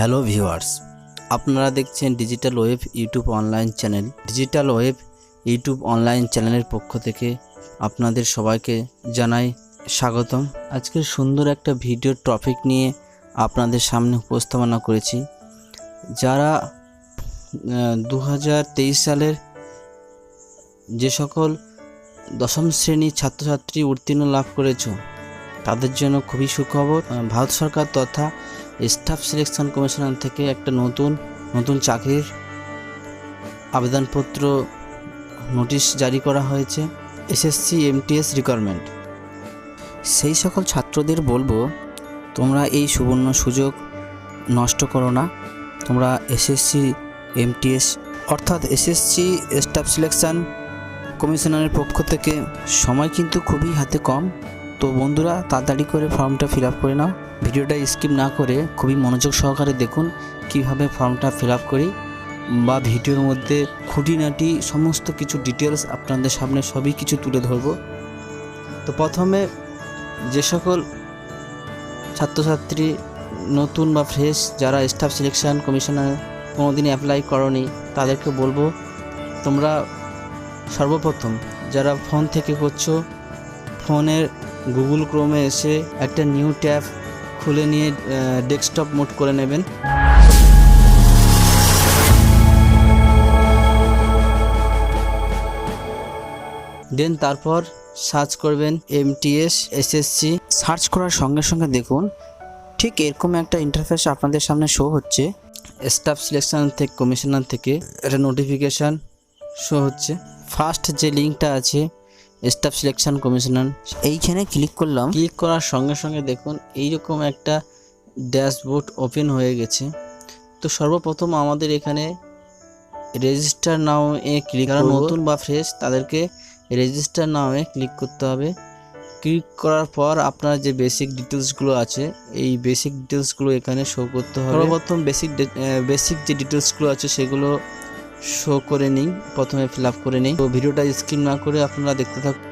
Hello viewers, আপনারা দেখছেন digital web YouTube online channel. Digital web YouTube online চ্যানেলের পক্ষ থেকে আপনাদের সবাইকে জানাই স্বাগতম। আজকের সুন্দর একটা ভিডিও টপিক নিয়ে আপনাদের সামনে উপস্থাপনা করেছি। যারা 2023 সালের যে সকল দশম শ্রেণীর ছাত্রছাত্রী উত্তীর্ণ লাভ করেছ তাদের জন্য খুবই সুখবর। ভারত সরকার তথা স্টাফ সিলেকশন কমিশন থেকে একটা নতুন চাকরির আবেদনপত্র নোটিশ জারি করা হয়েছে। SSC MTS requirement. সেই সকল ছাত্রদের বলবো, তোমরা এই সুবর্ণ সুযোগ নষ্ট করো না। তোমরা SSC MTS অর্থাৎ SSC স্টাফ সিলেকশন কমিশনারের পক্ষ থেকে সময় কিন্তু খুবই হাতে কম। তো বন্ধুরা, তাড়াতাড়ি করে ফর্মটা ফিল আপ করে নাও। ভিডিওটা স্কিপ না করে খুবই মনোযোগ সহকারে দেখুন কিভাবে ফর্মটা ফিল আপ করি, বা ভিডিওর মধ্যে খুঁটিনাটি সমস্ত কিছু ডিটেলস আপনাদের সামনে সবই কিছু তুলে ধরব। তো প্রথমে যে সকল ছাত্রছাত্রী নতুন বা ফ্রেশ, যারা স্টাফ সিলেকশন কমিশনার কোনোদিন অ্যাপ্লাই করনি, তাদেরকে বলবো, তোমরা সর্বপ্রথম যারা ফোন থেকে করছো, ফোনের গুগল ক্রোমে এসে একটা নিউ ট্যাব খুলে নিয়ে ডেস্কটপ মোড করে নেবেন। দেন তারপর সার্চ করবেন MTS SSC। সার্চ করার সঙ্গে সঙ্গে দেখুন ঠিক এরকম একটা ইন্টারফেস আপনাদের সামনে শো হচ্ছে। স্টাফ সিলেকশন থেকে কমিশনার থেকে একটা নোটিফিকেশান শো হচ্ছে। ফার্স্ট যে লিঙ্কটা আছে স্টাফ সিলেকশন কমিশনার, এইখানে ক্লিক করলাম। ক্লিক করার সঙ্গে সঙ্গে দেখুন এইরকম একটা ড্যাশবোর্ড ওপেন হয়ে গেছে। তো সর্বপ্রথম আমাদের এখানে রেজিস্টার নাও এ ক্লিক, যারা নতুন বা ফ্রেশ তাদেরকে রেজিস্টার নাও এ ক্লিক করতে হবে। ক্লিক করার পর আপনার যে বেসিক ডিটেলসগুলো আছে, এই বেসিক ডিটেলসগুলো এখানে শো করতে হবে। সর্বপ্রথম বেসিক যে ডিটেলসগুলো আছে সেগুলো শো করে নিই, প্রথমে ফিল আপ করে নিই। তো ভিডিওটা স্কিপ না করে আপনারা দেখতে থাকুন।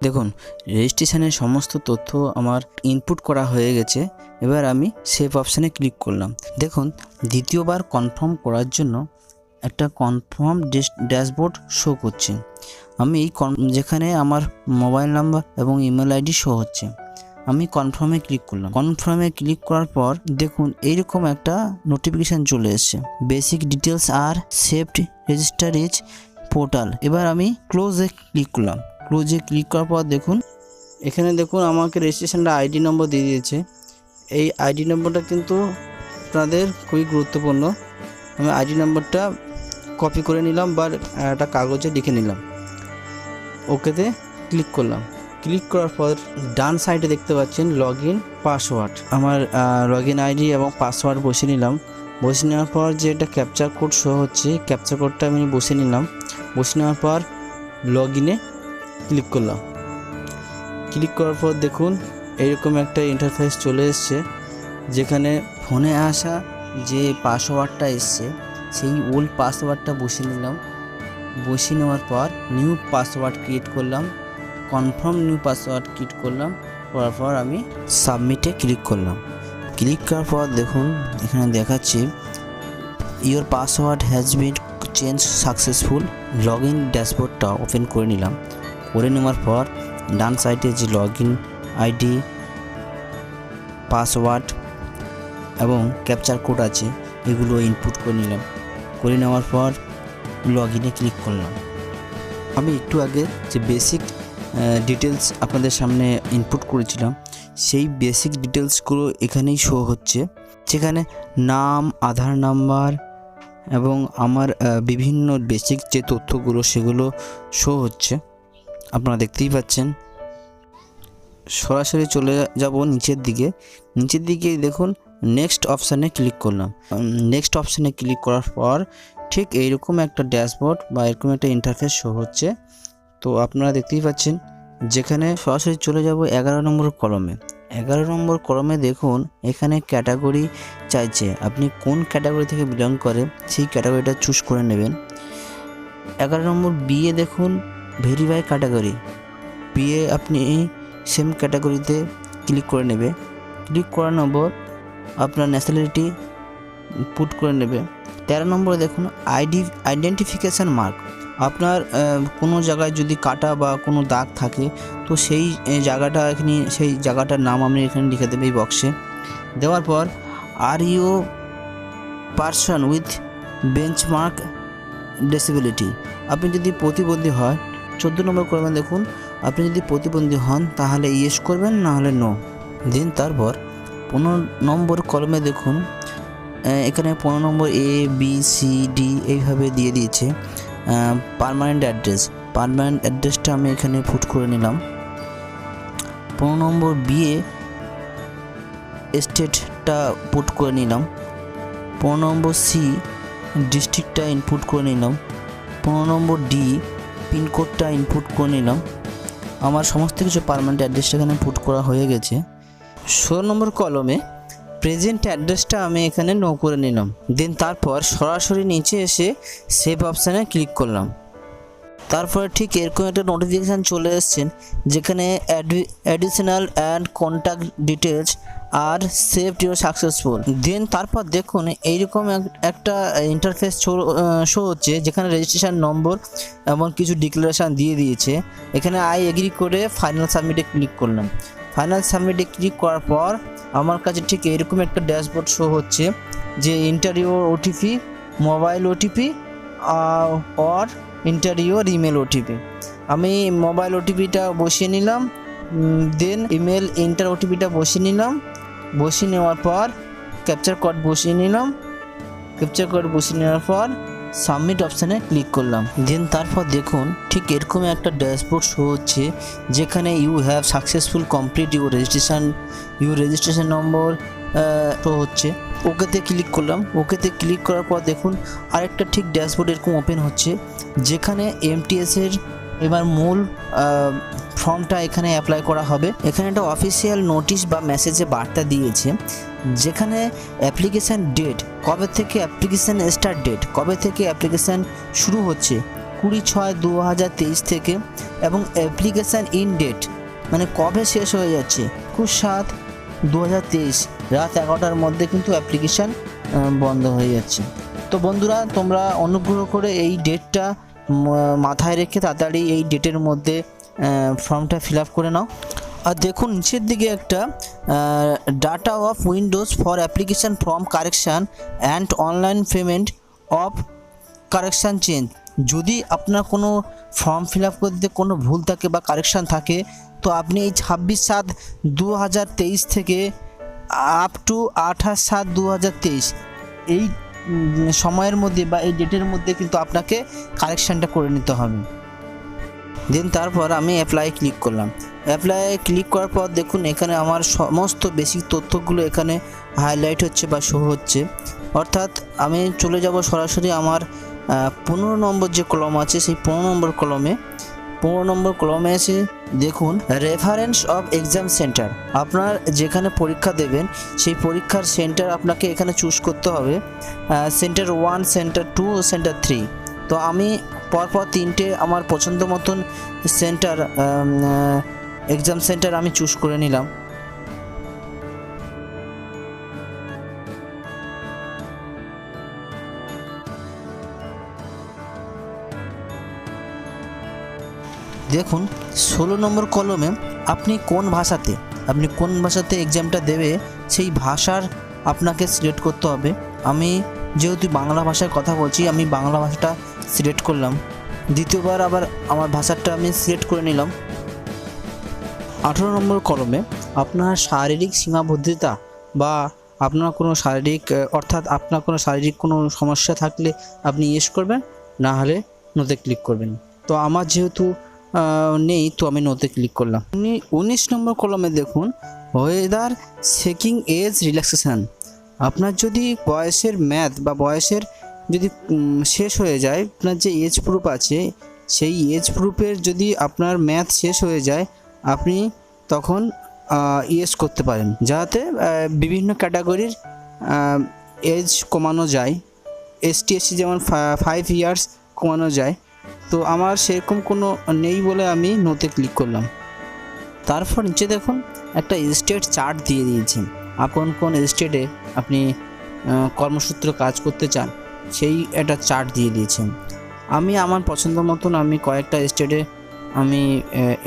দেখুন, রেজিস্ট্রেশনের সমস্ত তথ্য আমার ইনপুট করা হয়ে গেছে। এবার আমি সেভ অপশানে ক্লিক করলাম। দেখুন, দ্বিতীয়বার কনফার্ম করার জন্য একটা কনফার্ম ড্যাশবোর্ড শো করছে। আমি যেখানে আমার মোবাইল নাম্বার এবং ইমেল আইডি শো হচ্ছে, আমি কনফার্মে ক্লিক করলাম। কনফার্মে ক্লিক করার পর দেখুন এইরকম একটা নোটিফিকেশান চলে এসছে, basic details are saved register is portal. এবার আমি ক্লোজে ক্লিক করলাম। ক্লোজে ক্লিক করার পর দেখুন এখানে দেখুন আমাকে রেজিস্ট্রেশনটা আইডি নম্বর দিয়ে দিয়েছে। এই আইডি নম্বরটা কিন্তু আপনাদের খুবই গুরুত্বপূর্ণ। আমি আইডি নম্বরটা কপি করে নিলাম বা একটা কাগজে লিখে নিলাম। ওকেতে ক্লিক করলাম। ক্লিক করার পর ডান সাইডে দেখতে পাচ্ছেন লগইন পাসওয়ার্ড। আমার লগইন আইডি এবং পাসওয়ার্ড বসিয়ে নিলাম। বসিয়ে নেওয়ার পর যে এটা ক্যাপচার কোড শো হচ্ছে, ক্যাপচার কোডটা আমি বসিয়ে নিলাম। বসিয়ে নেওয়ার পর লগইনে ক্লিক করলাম। ক্লিক করার পর দেখুন এইরকম একটা ইন্টারফেস চলে এসছে, যেখানে ফোনে আসা যে পাসওয়ার্ডটা এসছে সেই ওল্ড পাসওয়ার্ডটা বসিয়ে নিলাম। বসিয়ে নেওয়ার পর নিউ পাসওয়ার্ড ক্রিয়েট করলাম। কনফার্ম নিউ পাসওয়ার্ড ক্রিয়েট করলাম। করার পর আমি সাবমিটে ক্লিক করলাম। ক্লিক করার পর দেখুন এখানে দেখাচ্ছে your password has been change successful. Login ড্যাশবোর্ডটা ওপেন করে নিলাম। করে নেওয়ার পর ডান সাইডে যে লগইন আইডি, পাসওয়ার্ড এবং ক্যাপচার কোড আছে, এগুলো ইনপুট করে নিলাম। করে নেওয়ার পর লগ ইনে ক্লিক করলাম। আমি একটু আগে যে বেসিক ডিটেলস আপনাদের সামনে ইনপুট করেছিলাম, সেই বেসিক ডিটেলসগুলো এখানেই শো হচ্ছে, যেখানে নাম, আধার নাম্বার এবং আমার বিভিন্ন বেসিক যে তথ্যগুলো সেগুলো শো হচ্ছে, আপনারা দেখতেই পাচ্ছেন। সরাসরি চলে যাব নিচের দিকে দেখুন নেক্সট অপশানে ক্লিক করলাম। নেক্সট অপশানে ক্লিক করার পর ঠিক এইরকম একটা ড্যাশবোর্ড বা এরকম একটা ইন্টারফেস শো হচ্ছে। তো আপনারা দেখতেই পাচ্ছেন, যেখানে সরাসরি চলে যাব 11 নম্বর কলমে। 11 নম্বর কলমে দেখুন এখানে ক্যাটাগরি চাইছে, আপনি কোন ক্যাটাগরি থেকে বিলং করে সেই ক্যাটাগরিটা চুজ করে নেবেন। 11 নম্বর বিয়ে দেখুন ভেরিফাই ক্যাটাগরি, বিয়ে আপনি সেম ক্যাটাগরিতে ক্লিক করে নেবে। ক্লিক করার পর আপনার ন্যাশনালিটি পুট করে নেবে। 13 নম্বরে দেখুন আইডেন্টিফিকেশান মার্ক, আপনার কোনো জায়গায় যদি কাটা বা কোনো দাগ থাকে তো সেই জায়গাটা এখানে, সেই জায়গাটার নাম আপনি এখানে লিখে দেবে এই বক্সে। দেওয়ার পর are you person with benchmark disability, আপনি যদি প্রতিবন্ধী হয় 14 নম্বর কলমে দেখুন, আপনি যদি প্রতিবন্ধী হন তাহলে ইয়েস করবেন, না হলে নো। দেন তারপর 15 নম্বর কলমে দেখুন এখানে 15 নম্বর এ বি সি ডি এইভাবে দিয়ে দিয়েছে। পার্মানেন্ট অ্যাড্রেসটা আমি এখানে পুট করে নিলাম। 15 নম্বর বিএ স্টেটটা পুট করে নিলাম। 15 নম্বর সি ডিস্ট্রিক্টটা ইনপুট করে নিলাম। 15 নম্বর ডি পিনকোডটা ইনপুট করে নিলাম। আমার সমস্ত কিছু পার্মানেন্ট অ্যাড্রেসটা এখানে পুট করা হয়ে গেছে। 16 নম্বর কলমে প্রেজেন্ট অ্যাড্রেসটা আমি এখানে নো করে নিলাম। দেন তারপর সরাসরি নিচে এসে সেভ অপশানে ক্লিক করলাম। তারপরে ঠিক এরকম একটা নোটিফিকেশান চলে এসছেন, যেখানে additional and contact details are saved your successful. Then তারপর দেখুন এইরকম একটা ইন্টারফেস শো হচ্ছে, যেখানে রেজিস্ট্রেশন নম্বর এবং কিছু ডিক্লারেশান দিয়ে দিয়েছে। এখানে আই এগ্রি করে ফাইনাল সাবমিটে ক্লিক করলাম। ফাইনাল সাবমিটে ক্লিক করার পর আমার কাছে ঠিক এরকম একটা ড্যাশবোর্ড শো হচ্ছে, যে interview OTP, mobile OTP or interview email OTP. আমি মোবাইল ওটিপিটা বসিয়ে নিলাম, দেন ইমেল ইন্টার ওটিপিটা বসিয়ে নিলাম। বসিয়ে নেওয়ার পর ক্যাপচার কোড বসিয়ে নিলাম। ক্যাপচার কোড বসিয়ে নেওয়ার পর সাবমিট অপশানে ক্লিক করলাম। দেন তারপর দেখুন ঠিক এরকম একটা ড্যাশবোর্ড শো হচ্ছে, যেখানে you have successful complete your registration number show হচ্ছে। ওকেতে ক্লিক করলাম। ওকেতে ক্লিক করার পর দেখুন আরেকটা ঠিক ড্যাশবোর্ড এরকম ওপেন হচ্ছে, যেখানে MTS-এর এবার মূল ফর্মটা এখানে অ্যাপ্লাই করা হবে। এখানে একটা অফিসিয়াল নোটিশ বা মেসেজে বার্তা দিয়েছে, যেখানে অ্যাপ্লিকেশান ডেট কবে থেকে, অ্যাপ্লিকেশান স্টার্ট ডেট কবে থেকে অ্যাপ্লিকেশান শুরু হচ্ছে 20/6/2023 থেকে, এবং অ্যাপ্লিকেশান ইন ডেট মানে কবে শেষ হয়ে যাচ্ছে 21/7/2023 রাত 11টার মধ্যে কিন্তু অ্যাপ্লিকেশান বন্ধ হয়ে যাচ্ছে। তো বন্ধুরা, তোমরা অনুগ্রহ করে এই ডেটটা মাথায় রেখে তাড়াতাড়ি এই ডেটের মধ্যে ফর্মটা ফিল আপ করে নাও। আর দেখুন নিচের দিকে একটা data off Windows for application form correction and online payment of correction change. যদি আপনার কোনো ফর্ম ফিল আপ করতে কোনো ভুল থাকে বা কারেকশান থাকে, তো আপনি এই 26/7/2023 থেকে আপ টু 28/7/2023 এই সময়ের মধ্যে বা এই ডেটের মধ্যে কিন্তু আপনাকে কারেকশানটা করে নিতে হবে। দেন তারপর আমি অ্যাপ্লাই ক্লিক করলাম। অ্যাপ্লাই ক্লিক করার পর দেখুন এখানে আমার সমস্ত বেসিক তথ্যগুলো এখানে হাইলাইট হচ্ছে বা শো হচ্ছে। অর্থাৎ আমি চলে যাব সরাসরি আমার 15 নম্বর যে কলম আছে সেই 15 নম্বর কলমে এসে দেখুন রেফারেন্স অফ এক্সাম সেন্টার। আপনার যেখানে পরীক্ষা দেবেন সেই পরীক্ষার সেন্টার আপনাকে এখানে চুজ করতে হবে, সেন্টার 1, সেন্টার 2, সেন্টার 3। তো আমি পরপর 3টে আমার পছন্দ মতন সেন্টার এক্সাম সেন্টার আমি চুজ করে নিলাম। দেখুন 16 নম্বর কলমে আপনি কোন ভাষাতে এক্সামটা দেবে সেই ভাষার আপনাকে সিলেক্ট করতে হবে। আমি যেহেতু বাংলা ভাষায় কথা বলছি, আমি বাংলা ভাষাটা সিলেক্ট করলাম। দ্বিতীয়বার আবার আমার ভাষাটা আমি সিলেক্ট করে নিলাম। 18 নম্বর কলমে আপনার শারীরিক সীমাবদ্ধতা বা আপনার কোনো শারীরিক কোনো সমস্যা থাকলে আপনি ইয়েস করবেন, না হলে নোতে ক্লিক করবেন। তো আমার যেহেতু নেই, তো আমি নোতে ক্লিক করলাম। 19 নম্বর কলমে দেখুন ওয়েদার সেকিং এজ রিল্যাক্সেশন। আপনার যদি বয়সের ম্যাথ বা বয়সের যদি শেষ হয়ে যায়, আপনার যে এজ প্রুফ আছে সেই এজ প্রুফের যদি আপনার ম্যাথ শেষ হয়ে যায়, আপনি তখন ইয়েস করতে পারেন, যাতে বিভিন্ন ক্যাটাগরির এজ কমানো যায়। ST/SC যেমন 5 ইয়ার্স কমানো যায়। তো আমার সেরকম কোনো নেই বলে আমি নোতে ক্লিক করলাম। তারপর নিচে দেখুন একটা স্টেট চার্ট দিয়ে দিয়েছি। কোন স্টেটে আপনি কর্মসূত্রে কাজ করতে চান সেই একটা চার্ট দিয়ে দিয়েছেন। আমি আমার পছন্দ মতন আমি কয়েকটা স্টেটে আমি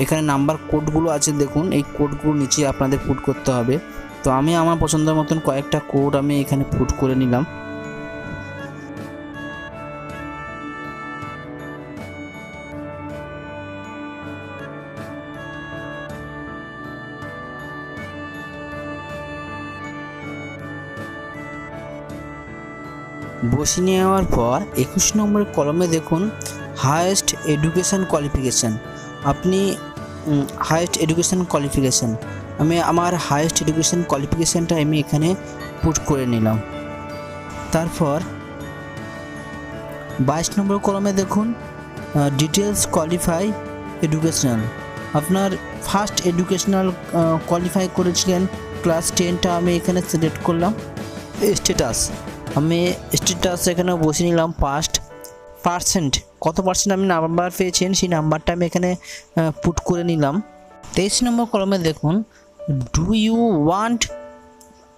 এখানে নাম্বার কোডগুলো আছে, দেখুন এই কোডগুলো নিচে আপনাদের পুট করতে হবে। তো আমি আমার পছন্দের মতন কয়েকটা কোড আমি এখানে পুট করে নিলাম। বসে নেওয়ার পর 21 নম্বরের কলমে দেখুন হায়েস্ট এডুকেশন কোয়ালিফিকেশান। আপনি হায়েস্ট এডুকেশন কোয়ালিফিকেশান, আমি আমার হায়েস্ট এডুকেশন কোয়ালিফিকেশানটা আমি এখানে পুট করে নিলাম। তারপর 22 নম্বর কলমে দেখুন ডিটেলস কোয়ালিফাই এডুকেশনাল। আপনার ফার্স্ট এডুকেশনাল কোয়ালিফাই করেছিলেন ক্লাস 10টা আমি এখানে সিলেক্ট করলাম। স্ট্যাটাস, আমি স্ট্যাটাস এখানে বসে নিলাম পার্সেন্ট, কত পার্সেন্ট আপনি নাম্বার পেয়েছেন সেই নাম্বারটা আমি এখানে পুট করে নিলাম। 23 নম্বর কলমে দেখুন do you want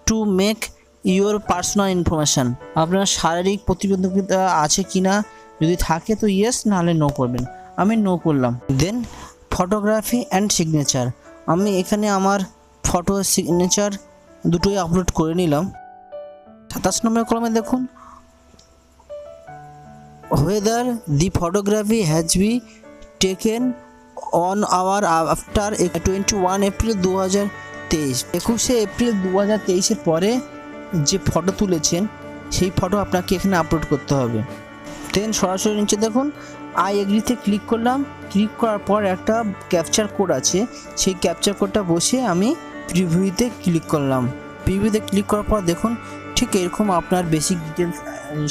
to make your personal information. আপনার শারীরিক প্রতিবন্ধকতা আছে কি না, যদি থাকে তো ইয়েস, নাহলে নো করবেন। আমি নো করলাম। দেন ফটোগ্রাফি অ্যান্ড সিগনেচার, আমি এখানে আমার ফটো সিগনেচার দুটোই আপলোড করে নিলাম। 27 নম্বর কলমে দেখুন whether the photography has been taken on hour after 21 April 2023। 21 April 2023-এর পরে যে ফটো তুলেছেন সেই ফটো আপনাকে এখানে আপলোড করতে হবে। দেন সরাসরি নিচে দেখুন আই এগ্রিতে ক্লিক করলাম। ক্লিক করার পর একটা ক্যাপচার কোড আছে, সেই ক্যাপচার কোডটা বসে আমি প্রিভিউতে ক্লিক করলাম। প্রিভিউতে ক্লিক করার পর দেখুন ঠিক এরকম আপনার বেসিক ডিটেলস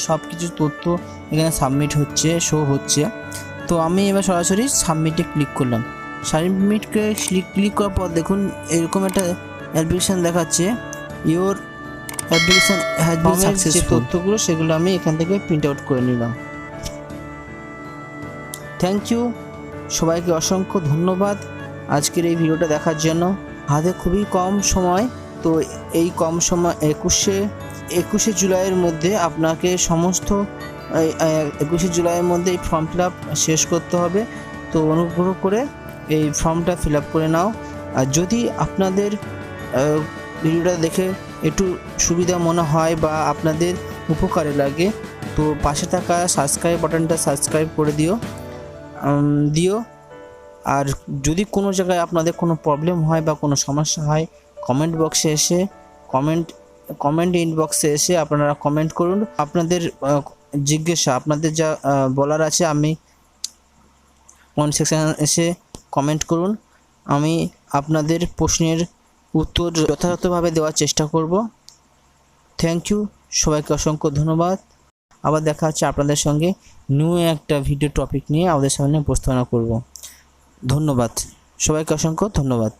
সব কিছু তথ্য এখানে সাবমিট হচ্ছে, শো হচ্ছে। তো আমি এবার সরাসরি সাবমিটে ক্লিক করলাম। সাবমিটকে ক্লিক করার পর দেখুন এরকম একটা অ্যাপ্লিকেশান দেখাচ্ছে, your application has been successful. যে তথ্যগুলো সেগুলো আমি এখান থেকে প্রিন্ট আউট করে নিলাম। থ্যাংক ইউ, সবাইকে অসংখ্য ধন্যবাদ আজকের এই ভিডিওটা দেখার জন্য। হাতে খুবই কম সময়, তো এই কম সময় 21শে জুলাইয়ের মধ্যে আপনাকে সমস্ত 21শে জুলাইয়ের মধ্যে এই ফর্ম ফিল আপ শেষ করতে হবে। তো অনুগ্রহ করে এই ফর্মটা ফিল আপ করে নাও। আর যদি আপনাদের ভিডিওটা দেখে একটু সুবিধা মনে হয় বা আপনাদের উপকারে লাগে, তো পাশে থাকা সাবস্ক্রাইব বাটনটা সাবস্ক্রাইব করে দিও। আর যদি কোনো জায়গায় আপনাদের কোনো প্রবলেম হয় বা কোনো সমস্যা হয়, কমেন্ট ইনবক্সে এসে আপনারা কমেন্ট করুন। আপনাদের জিজ্ঞাসা, আপনাদের যা বলার আছে আমি কমেন্ট সেকশানে এসে কমেন্ট করুন। আমি আপনাদের প্রশ্নের উত্তর যথাযথভাবে দেওয়ার চেষ্টা করব। থ্যাংক ইউ, সবাইকে অসংখ্য ধন্যবাদ। আবার দেখা হচ্ছে আপনাদের সঙ্গে নিউ একটা ভিডিও টপিক নিয়ে আমাদের সামনে উপস্থাপনা করব। ধন্যবাদ, সবাইকে অসংখ্য ধন্যবাদ।